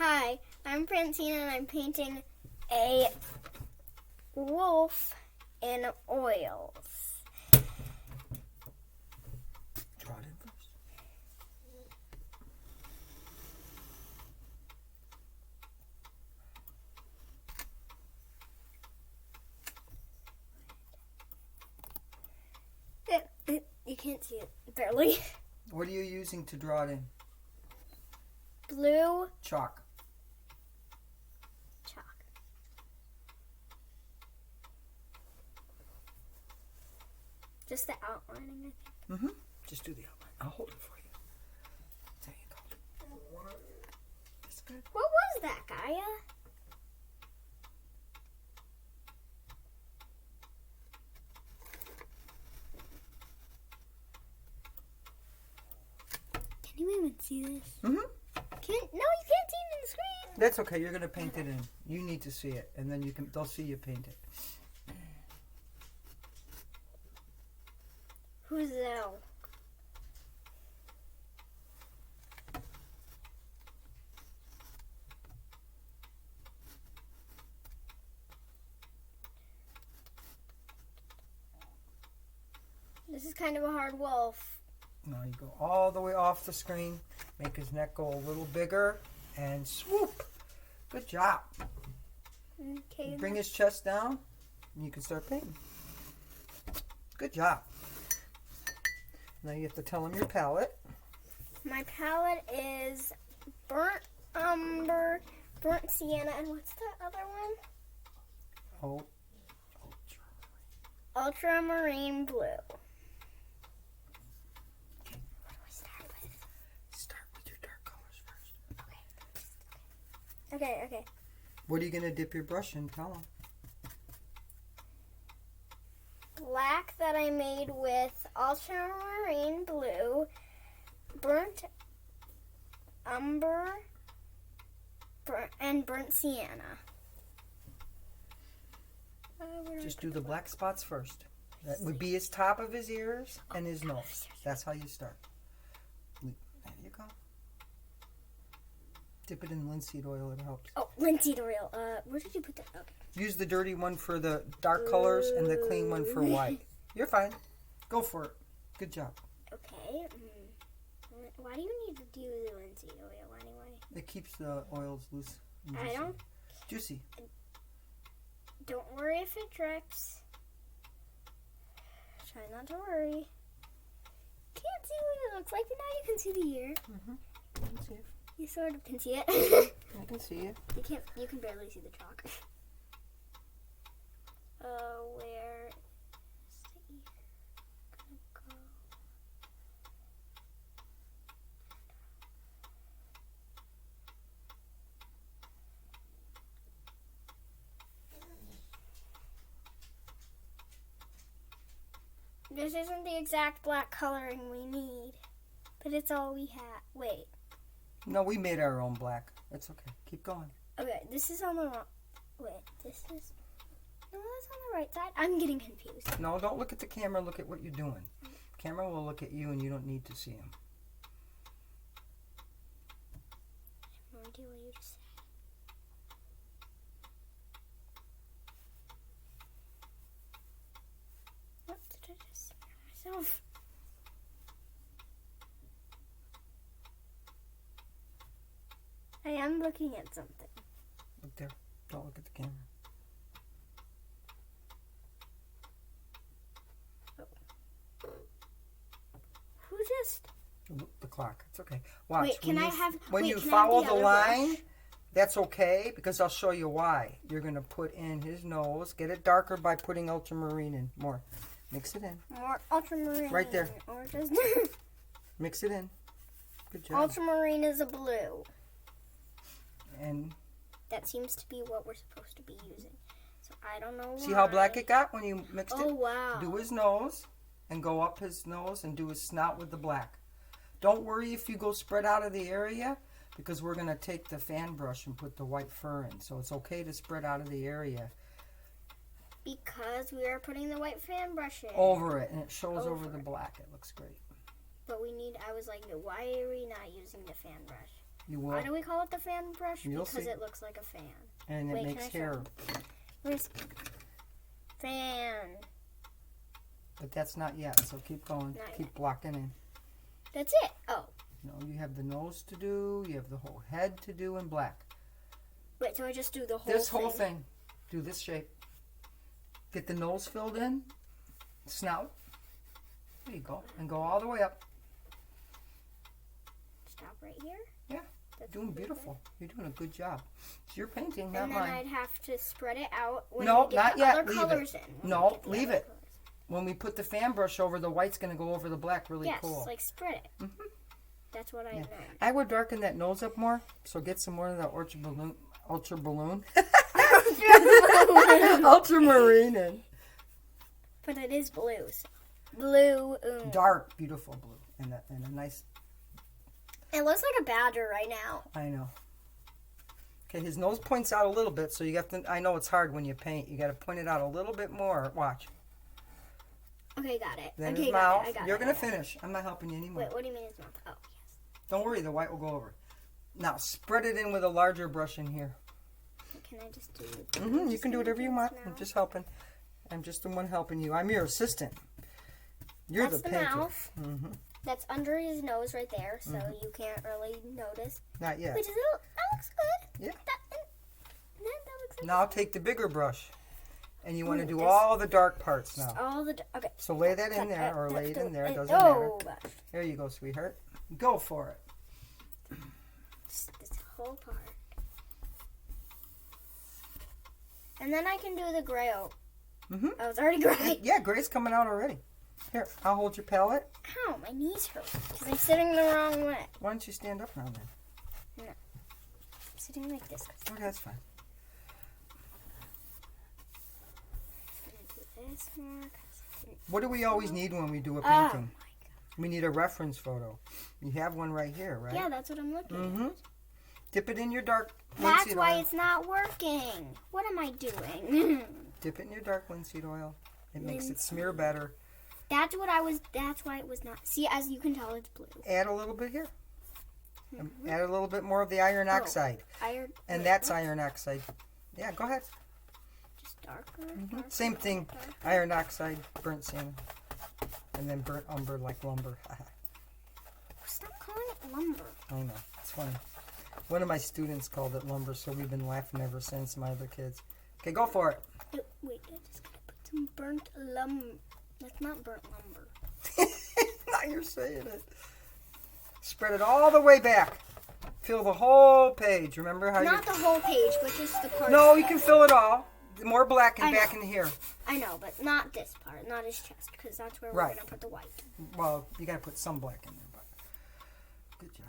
Hi, I'm Francine and I'm painting a wolf in oils. Draw it in first. You can't see it, barely. What are you using to draw it in? Blue Chalk. chalk. Just the outlining, I think. Just do the outline. I'll hold it for you. There you go. That's good. What was that, Gaia? Can you even see this? No, you can't see it in the screen. That's okay. You're gonna paint it in. You need to see it, and then they'll see you paint it. Who's Zell? This is kind of a hard wolf. Now you go all the way off the screen. Make his neck go a little bigger, and swoop. Good job. Okay. Bring his chest down, and you can start painting. Good job. Now you have to tell him your palette. My palette is burnt umber, burnt sienna, and what's the other one? Ultramarine blue. What do I start with? Start with your dark colors first. Okay. What are you going to dip your brush in? Tell him. Black that I made with ultramarine blue, burnt umber, and burnt sienna. Just do the black spots first. That would be his top of his ears and his nose. That's how you start. There you go. Dip it in linseed oil. It helps. Oh, linseed oil. Where did you put that? Okay. Use the dirty one for the dark colors and the clean one for white. You're fine. Go for it. Good job. Okay. Why do you need to do the linseed oil anyway? It keeps the oils loose and juicy. I don't. Juicy. Don't worry if it drips. Try not to worry. Can't see what it looks like, but now you can see the ear. You can see it. You sort of can see it. I can see it. You can barely see the chalk. Where is the ear gonna go? This isn't the exact black coloring we need, but it's all we have. Wait. No, we made our own black. It's okay. Keep going. Okay, this is on the wrong. Wait, this is. No, that's on the right side. I'm getting confused. No, don't look at the camera. Look at what you're doing. Camera will look at you, and you don't need to see him. I have no idea what you just said. What did I just say to myself? I am looking at something. Look there. Don't look at the camera. Who just? The clock. It's okay. Watch. Wait, can I have? When wait, you can follow I have the other line, brush? that's okay because I'll show you why. You're gonna put in his nose. Get it darker by putting ultramarine in more. Mix it in. More ultramarine. Right there. Or just Mix it in. Good job. ultramarine is a blue. And That seems to be what we're supposed to be using. So I don't know why. see how black it got when you mixed it? Oh, wow. Do his nose and go up his nose and do his snout with the black. Don't worry if you go spread out of the area because we're going to take the fan brush and put the white fur in. So it's okay to spread out of the area. Because we are putting the white fan brush in. Over it, and it shows over the black. It looks great. But I was like, why are we not using the fan brush? You will. Why do we call it the fan brush? You'll Because see. it looks like a fan. And it Wait, makes can I show hair. you? Where's fan? But that's not yet, so keep going. Not Keep yet. blocking in. That's it. Oh. No, you have the nose to do, you have the whole head to do in black. Wait, so I just do the whole This whole thing. Do this shape. Get the nose filled in. Snout. There you go. And go all the way up. Stop right here? Yeah. That's Doing pretty beautiful. You're doing a good job. It's your painting, good. not And then mine. I'd have to spread it out when No, we get not the yet. other Leave colors it. in. When No, we get the leave other it. colors. When we put the fan brush over, the white's going to go over the black really Yes, cool. like spread it. Mhm. That's what I Yeah. know. I would darken that nose up more, so get some more of that ultramarine in. But it is blue. So. Blue. Dark, beautiful blue. And a nice, It looks like a badger right now. I know. Okay, his nose points out a little bit, so you have to, I know it's hard when you paint. You got to point it out a little bit more. Watch. Okay, got it. Then Okay, his got mouth. it. I got You're it. going to finish. I'm not helping you anymore. Wait, what do you mean his mouth? Oh, yes. Don't worry, the white will go over. Now, spread it in with a larger brush in here. Can I just do it? You can do whatever you want. I'm just helping. I'm just the one helping you. I'm your assistant. You're That's the the painter. mouth. Mm-hmm. That's under his nose right there, so you can't really notice. Not yet. Wait, that looks good. Yeah. That looks like Now take the bigger brush. And you want to Ooh, do this- all the dark parts now. all the... Okay. So lay that in there, or lay it in there. It doesn't Oh, matter. gosh. There you go, sweetheart. Go for it. This whole part. And then I can do the gray. Oh, Mm-hmm. it's already gray. Yeah, gray's coming out already. Here, I'll hold your palette. Ow, my knees hurt. Because I'm sitting the wrong way. Why don't you stand up now then? I'm sitting like this. Okay, that's fine. I'm going to do this more. What do we always need when we do a Oh, my painting? God. We need a reference photo. You have one right here, right? Yeah, that's what I'm looking Mm-hmm. at. Dip it in your dark That's linseed why oil. it's not working. What am I doing? Dip it in your dark linseed oil. It makes it smear better. That's why it was not. See, as you can tell, it's blue. Add a little bit here. And add a little bit more of the iron oxide. Iron. And wait, that's what? iron oxide. Yeah, go ahead. Just darker. Same thing. darker. Iron oxide, burnt sienna. And then burnt umber like lumber. Stop calling it lumber. I know. It's funny. One of my students called it lumber, so we've been laughing ever since, my other kids. Okay, go for it. Wait, I just gotta put some burnt That's not burnt lumber. Now you're saying it. Spread it all the way back. Fill the whole page. Remember how Not the whole page, but just the part. No, you can fill it all. More black and I back know. in here. I know, but not this part, not his chest, because that's where we're Right. gonna put the white. Well, you gotta put some black in there, but good job.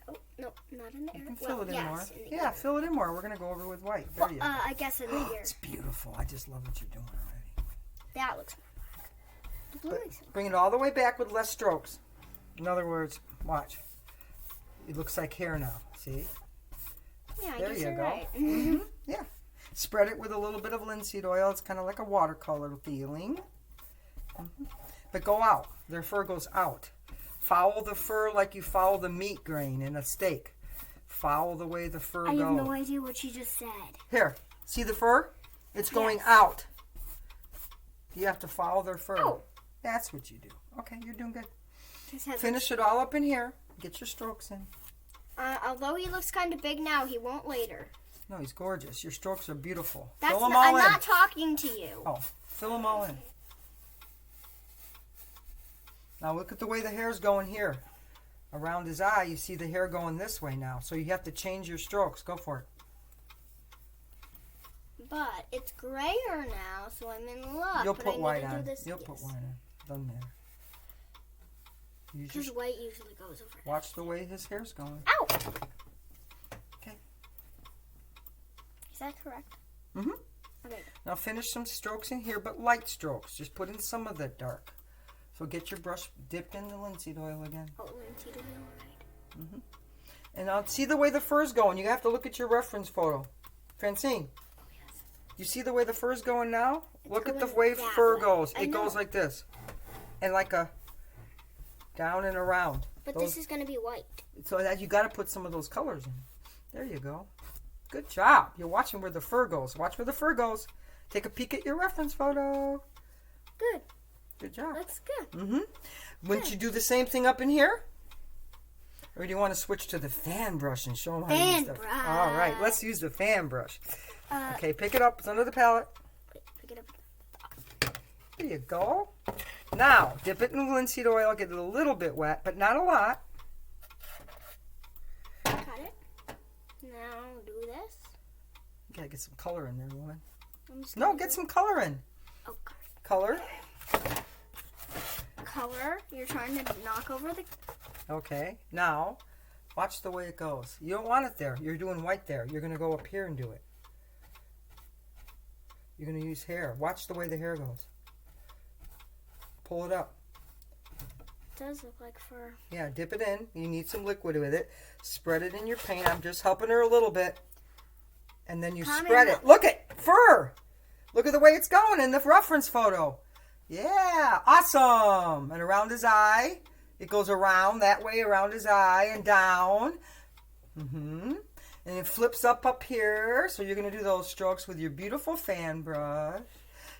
Oh no, not in the ear. You can fill it in yes, more. in the Yeah, ear. fill it in more. We're gonna go over with white. There you go. I guess in the ear. It's beautiful. I just love what you're doing already. That looks more black. The blue But makes it. bring it all the way back with less strokes. In other words, watch. It looks like hair now. See? Yeah, I There guess you you're go. right. Yeah. Spread it with a little bit of linseed oil. It's kind of like a watercolor feeling. But go out. Their fur goes out. Foul the fur like you foul the meat grain in a steak. Foul the way the fur I goes. have no idea what she just said. Here. See the fur? It's going Yes. out. You have to foul their fur. Oh. That's what you do. Okay, you're doing good. Just has Finish it all up in here. Get your strokes in. although he looks kind of big now, he won't later. No, he's gorgeous. Your strokes are beautiful. That's Fill them not, all I'm in. not talking to you. Oh, fill them all in. Now look at the way the hair's going here. Around his eye, you see the hair going this way now. So you have to change your strokes. Go for it. But it's grayer now, so I'm in luck. You'll but put I need white to on. do this. You'll put white on. Doesn't matter. Use Because your, white usually goes over. watch the way his hair's going. Ow! Okay. Is that correct? Mm-hmm. Okay. Now finish some strokes in here, but light strokes. Just put in some of the dark. So get your brush dipped in the linseed oil again. Oh, linseed oil, right. And now see the way the fur's going. You have to look at your reference photo. Francine, Oh, yes. you see the way the fur's going now? It's Look at the going way that fur way. goes. I It goes know. like this. And like a down and around. But this is going to be white. So that you got to put some of those colors in. There you go. Good job. You're watching where the fur goes. Watch where the fur goes. Take a peek at your reference photo. Good. Good job. Looks good. Mm-hmm. Wouldn't you do the same thing up in here? Or do you want to switch to the fan brush and show them how to use the... Brush. All right, let's use the fan brush. Okay, pick it up. It's under the palette. Wait, pick it up. There you go. Now, dip it in linseed oil. Get it a little bit wet, but not a lot. Got it. Now do this. You gotta get some color in there, woman. No, get some color in. Oh, God. Color. Color. You're trying to knock over the... Okay. Now, watch the way it goes. You don't want it there. You're doing white there. You're going to go up here and do it. You're going to use hair. Watch the way the hair goes. Pull it up. It does look like fur. Yeah, dip it in. You need some liquid with it. Spread it in your paint. I'm just helping her a little bit. And then you spread it. Look at fur. Look at the way it's going in the reference photo. Yeah, awesome. And around his eye. It goes around that way, around his eye and down. And it flips up here. So you're going to do those strokes with your beautiful fan brush.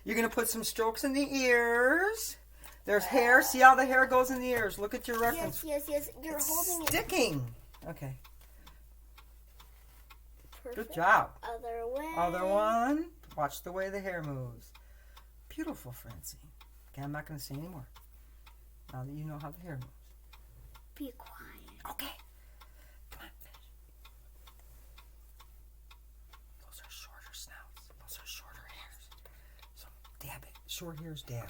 You're going to put some strokes in the ears. There's hair. See how the hair goes in the ears. Look at your reference. Yes. You're holding it. Sticking. Okay. Perfect. Good job. Other way. Other one. Watch the way the hair moves. Beautiful, Francine. Okay, I'm not going to say anymore. Now that you know how the hair moves. Be quiet. Okay. Come on, finish. Those are shorter snouts. Those are shorter hairs. So dab it. Short hairs, dab.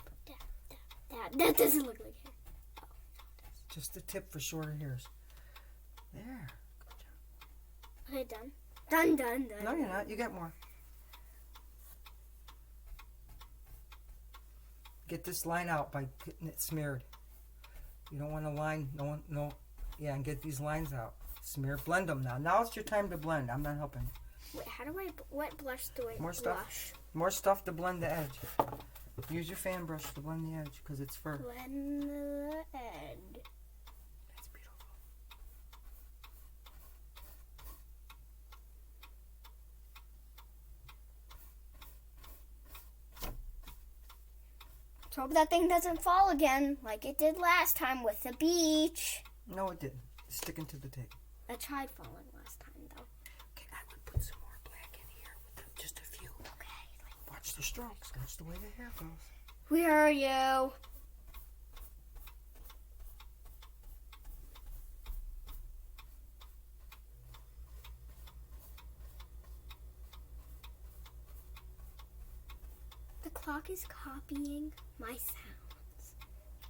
That doesn't look like hair. Oh, just the tip for shorter hairs. There. Good job. Okay, done. Done. No, you're not. You got more. Get this line out by getting it smeared. You don't want to line, no. Yeah, and get these lines out. Smear, blend them now. Now it's your time to blend. I'm not helping. Wait, how do I, what blush do I More stuff. blush? More stuff to blend the edge. Use your fan brush to blend the edge because it's fur. Blend the edge. That's beautiful. So hope that thing doesn't fall again like it did last time with the beach. No, it didn't. It's sticking to the tape. I tried falling last time though. Okay, I would put some more black in here with just a few. Okay. Watch the strokes. Watch the way the hair goes. Where are you? The clock is copying my sounds.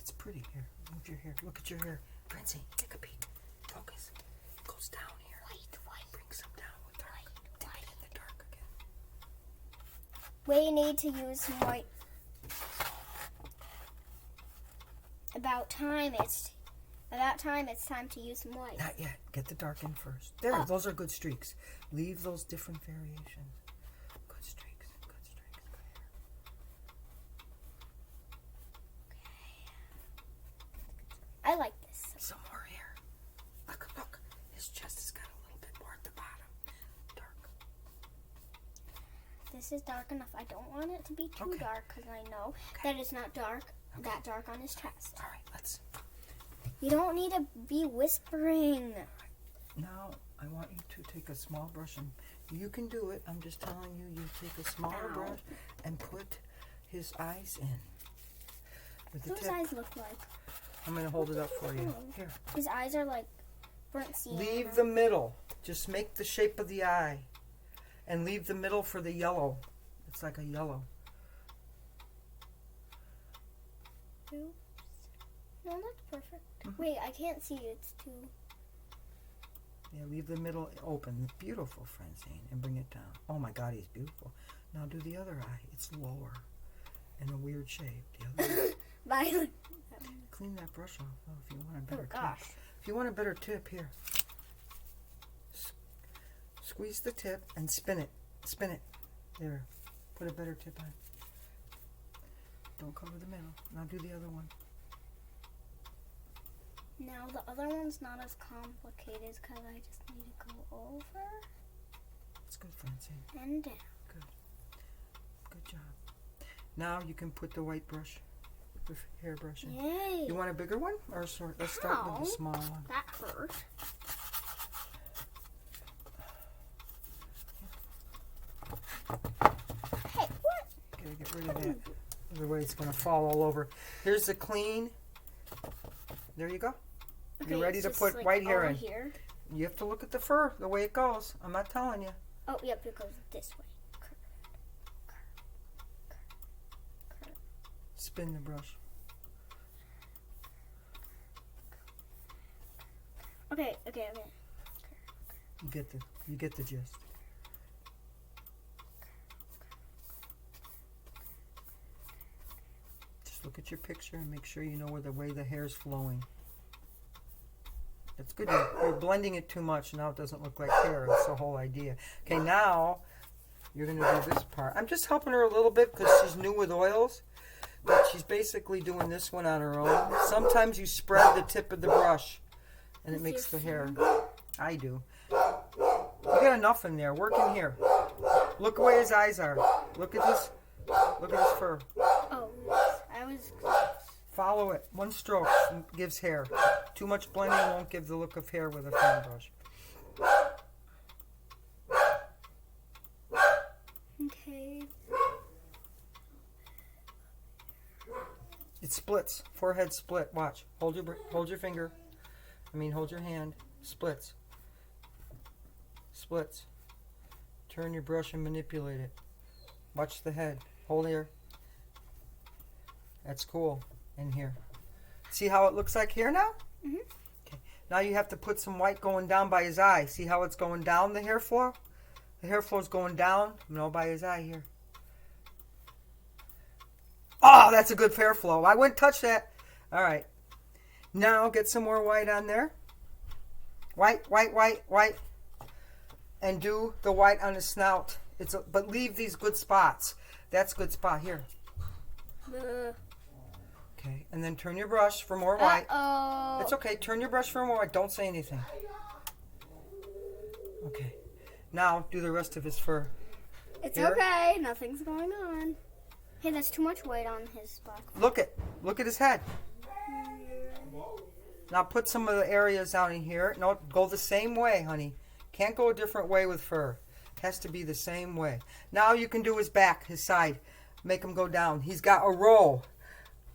It's pretty here. Move your hair. Look at your hair. Francine, take a peek. Focus. It goes down here. White. Bring some down with dark. Dip it in the dark again. We need to use some white. About time it's time to use some white. Not yet. Get the dark in first. There, those are good streaks. Leave those different variations. Good streaks. Good streaks. Good hair. I like this. Some more hair. Look. His chest has got a little bit more at the bottom. Dark. This is dark enough. I don't want it to be too dark because I know that it's not dark. That dark on his chest. All right, let's. You don't need to be whispering. Now, I want you to take a small brush and you can do it. I'm just telling you, you take a smaller brush and put his eyes in. With the What do his tip. eyes look like? I'm going to hold it up for you. Here. His eyes are like burnt sienna. Leave the middle. Just make the shape of the eye. And leave the middle for the yellow. It's like a yellow. Oops. No, that's perfect. Wait, I can't see. It's too... Yeah, leave the middle open. Beautiful, Francine. And bring it down. Oh my God, he's beautiful. Now do the other eye. It's lower. In a weird shape. The other eye. Violet. Clean that brush off. Oh, if you want a better gosh. tip. If you want a better tip, here. Squeeze the tip and spin it. Spin it. There. Put a better tip on. Don't cover the middle. Now do the other one. Now the other one's not as complicated because I just need to go over That's good, Francine. and down. Good job. Now you can put the white brush, the hairbrush in. Yay! You want a bigger one? Or sort? Let's start with No. the small one. That hurt. Hey, what? Gotta get rid of that. Otherwise it's gonna fall all over. Here's the clean. There you go. Okay, You're ready it's to just, put like, white hair over in. Here. You have to look at the fur, the way it goes. I'm not telling you. Oh, yep, it goes this way. Curve. Spin the brush. Okay. You get the gist. Just look at your picture and make sure you know where the way the hair's flowing. That's good. You're blending it too much. Now it doesn't look like hair. That's the whole idea. Okay, now you're going to do this part. I'm just helping her a little bit because she's new with oils. But she's basically doing this one on her own. Sometimes you spread the tip of the brush and it makes the hair. I do. You got enough in there. Work in here. Look where his eyes are. Look at this. Look at his fur. Oh, I was close. Follow it. One stroke gives hair. Too much blending won't give the look of hair with a fan brush. Okay. It splits. Forehead split. Watch. Hold your finger. Hold your hand. Splits. Splits. Turn your brush and manipulate it. Watch the head. Hold here. That's cool. In here. See how it looks like here now? Mhm. Okay. Now you have to put some white going down by his eye. See how it's going down the hair flow? The hair flow is going down. No, by his eye here. Oh, that's a good hair flow. I wouldn't touch that. All right. Now get some more white on there. White. And do the white on the snout. But leave these good spots. That's a good spot here. Okay, and then turn your brush for more white. Uh-oh. It's okay. Turn your brush for more white. Don't say anything. Okay. Now do the rest of his fur. It's Here. okay. Nothing's going on. Hey, there's too much white on his black. Look at his head. Now put some of the areas down in here. No, go the same way, honey. Can't go a different way with fur. Has to be the same way. Now you can do his back, his side. Make him go down. He's got a row.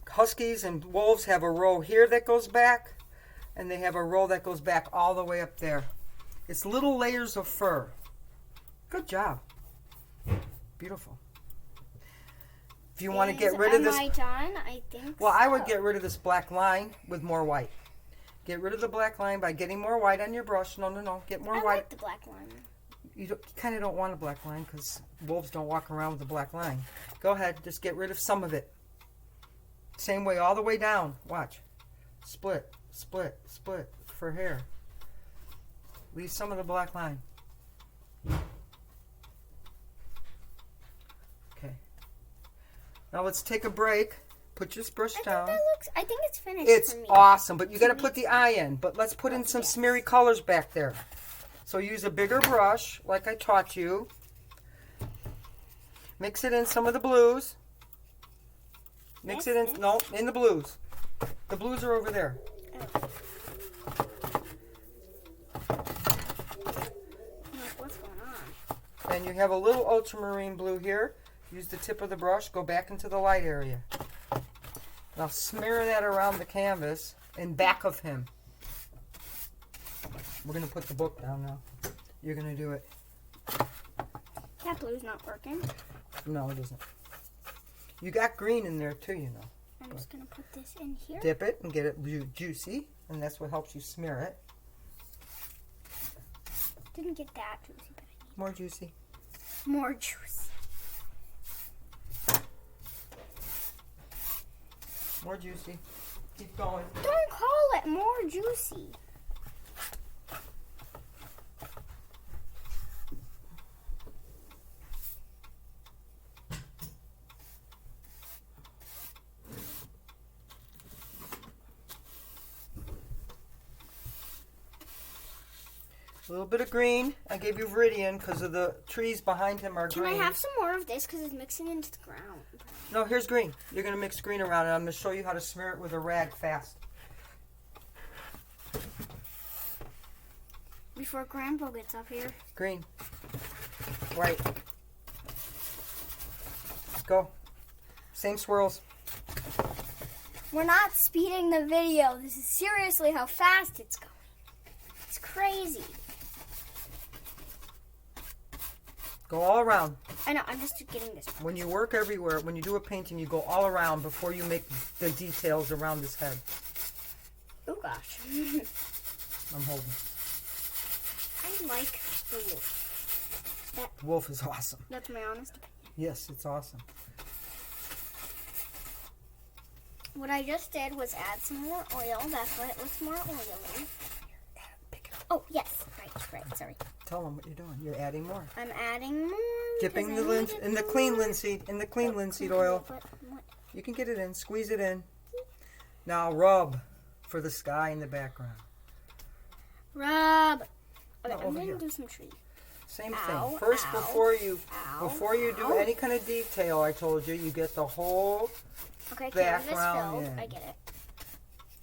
Huskies and wolves have a row here that goes back, and they have a row that goes back all the way up there. It's little layers of fur. Good job. Beautiful. If you want to get rid of this... Am I done? I think Well, I would so. get rid of this black line with more white. Get rid of the black line by getting more white on your brush. No. Get more I white. like the black line. You kind of don't want a black line because wolves don't walk around with a black line. Go ahead. Just get rid of some of it. Same way all the way down. Watch. Split for hair. Leave some of the black line. Okay. Now let's take a break. Put your brush down. I think it's finished It's for me. awesome, but you got to put the eye in. But let's put in some smeary colors back there. So use a bigger brush, like I taught you. Mix it in some of the blues. Mix it in, no, in the blues. The blues are over there. What's going on? And you have a little ultramarine blue here. Use the tip of the brush, go back into the light area. Now smear that around the canvas in back of him. We're going to put the book down now. You're going to do it. Cat blue's not working. No, it isn't. You got green in there too, you know. I'm just going to put this in here. Dip it and get it juicy, and that's what helps you smear it. Didn't get that juicy, but I need More juicy. more juice. More juicy. Keep going. Don't call it more juicy. A little bit of green. I gave you Viridian because of the trees behind him are Can green. I have some more of this because it's mixing into the ground? No, here's green. You're going to mix green around and I'm going to show you how to smear it with a rag fast. Before Grandpa gets up here. Green. White. Go. Same swirls. We're not speeding the video. This is seriously how fast it's going. It's crazy. Go all around. I know, I'm just getting this. When you work everywhere, when you do a painting, you go all around before you make the details around his head. Oh gosh. I'm holding. I like the wolf. The wolf is awesome. That's my honest opinion. Yes, it's awesome. What I just did was add some more oil. That's why it looks more oily. Oh, yes. Right. Sorry. Tell them what you're doing. You're adding more. I'm adding more. Dipping in the clean linseed, linseed oil. What? You can get it in. Squeeze it in. Now rub for the sky in the background. Rub. Okay, No, I'm over going here. to do some trees. Same Ow, thing. First, ow, before you do any kind of detail, I told you, you get the whole Okay, canvas background filled. in. I get it.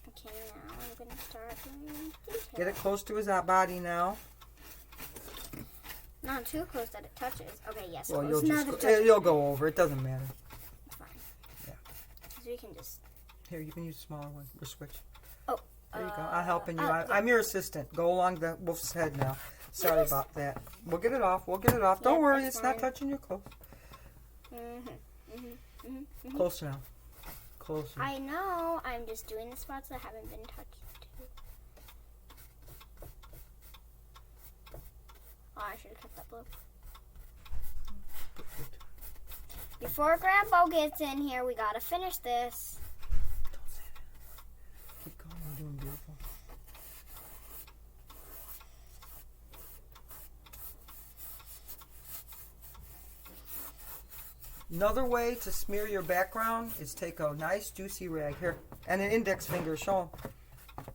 Okay, now I'm going to start doing detail. Get it close to his body now. Not too close that it touches. Okay, yes. Well, close you'll enough just that it touches. you'll go over. It doesn't matter. It's fine. Yeah. So we can just... Here, you can use a smaller one. Or switch. Oh. There you go. I'm helping you. yeah. I'm your assistant. Go along the wolf's head now. Sorry Yes. about that. We'll get it off. Don't Yeah, worry. that's It's not fine. touching your clothes. Closer now. Closer. I know. I'm just doing the spots that haven't been touched. Oh, I should have kept that blue. Before Grandpa gets in here, we gotta finish this. Don't say that. Keep going. You're doing beautiful. Another way to smear your background is take a nice juicy rag here and an index finger. Show them.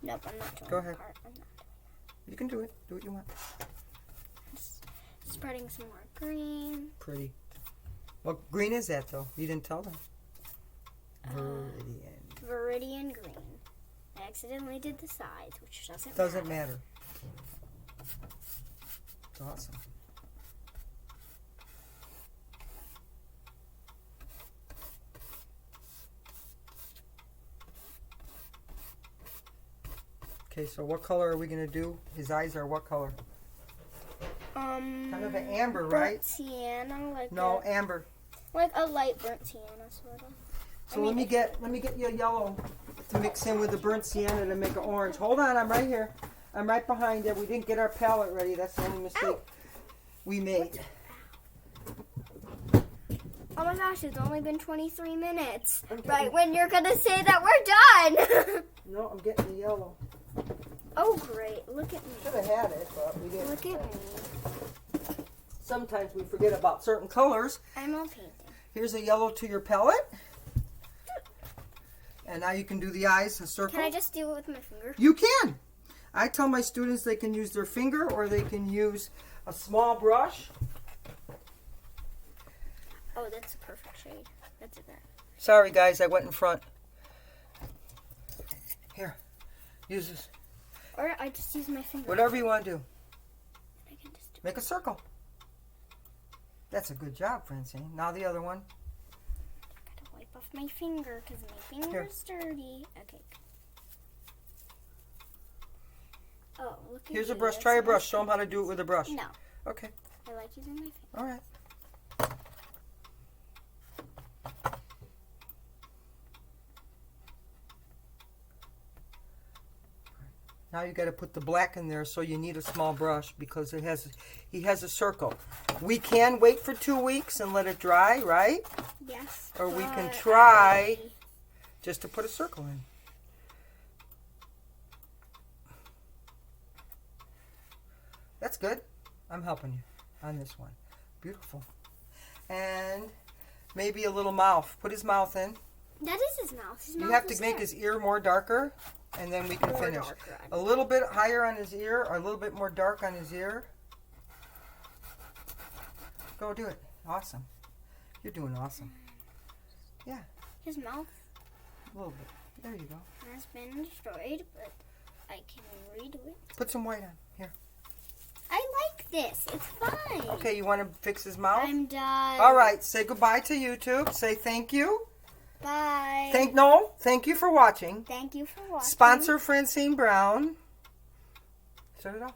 Nope, I'm not doing Go that ahead. part. I'm not. You can do it. Do what you want. Just spreading some more green. Pretty. What green is that though? You didn't tell them. Viridian. Viridian green. I accidentally did the sides, which Doesn't matter. It's awesome. Okay, so what color are we going to do? His eyes are what color? Kind of an amber, right? Burnt sienna, No, amber. like a light burnt sienna, sort of. So let me get you a yellow to mix in with the burnt sienna to make an orange. Hold on, I'm right here. I'm right behind you. We didn't get our palette ready. That's the only mistake we made. Oh my gosh, it's only been 23 minutes. Okay. Right when you're gonna say that we're done. No, I'm getting the yellow. Oh great, look at me. Should have had it, but we didn't. Look at me. Sometimes we forget about certain colors. I'm all painting. Here's a yellow to your palette. And now you can do the eyes, a circle. Can I just do it with my finger? You can. I tell my students they can use their finger or they can use a small brush. Oh, that's a perfect shade. That's it there. Sorry guys, I went in front. Here, use this. Or I just use my finger. Whatever you want to do. I can just do Make a circle. That's a good job, Francine. Now the other one. gotta wipe off my finger because my finger's sturdy. Okay. Oh, look at Here's a you. brush. That's Try a nice. brush. Show them how to do it with a brush. No, Okay. I like using my finger. All right. Now you got to put the black in there, so you need a small brush because he has a circle. We can wait for 2 weeks and let it dry, right? Yes. Or we can but try just to put a circle in. That's good. I'm helping you on this one. Beautiful. And maybe a little mouth. Put his mouth in. That is his mouth. His You mouth have is to make there. his ear more darker. And then we can More finish. dark red. A little bit higher on his ear, or a little bit more dark on his ear. Go do it. Awesome. You're doing awesome. Yeah. His mouth A little bit. There you go. has been destroyed, but I can redo it. Put some white on. Here. I like this. It's fine. Okay, you want to fix his mouth? I'm done. All right. Say goodbye to YouTube. Say thank you. Bye. Thank you for watching. Thank you for watching. Sponsor Francine Brown. Shut it off.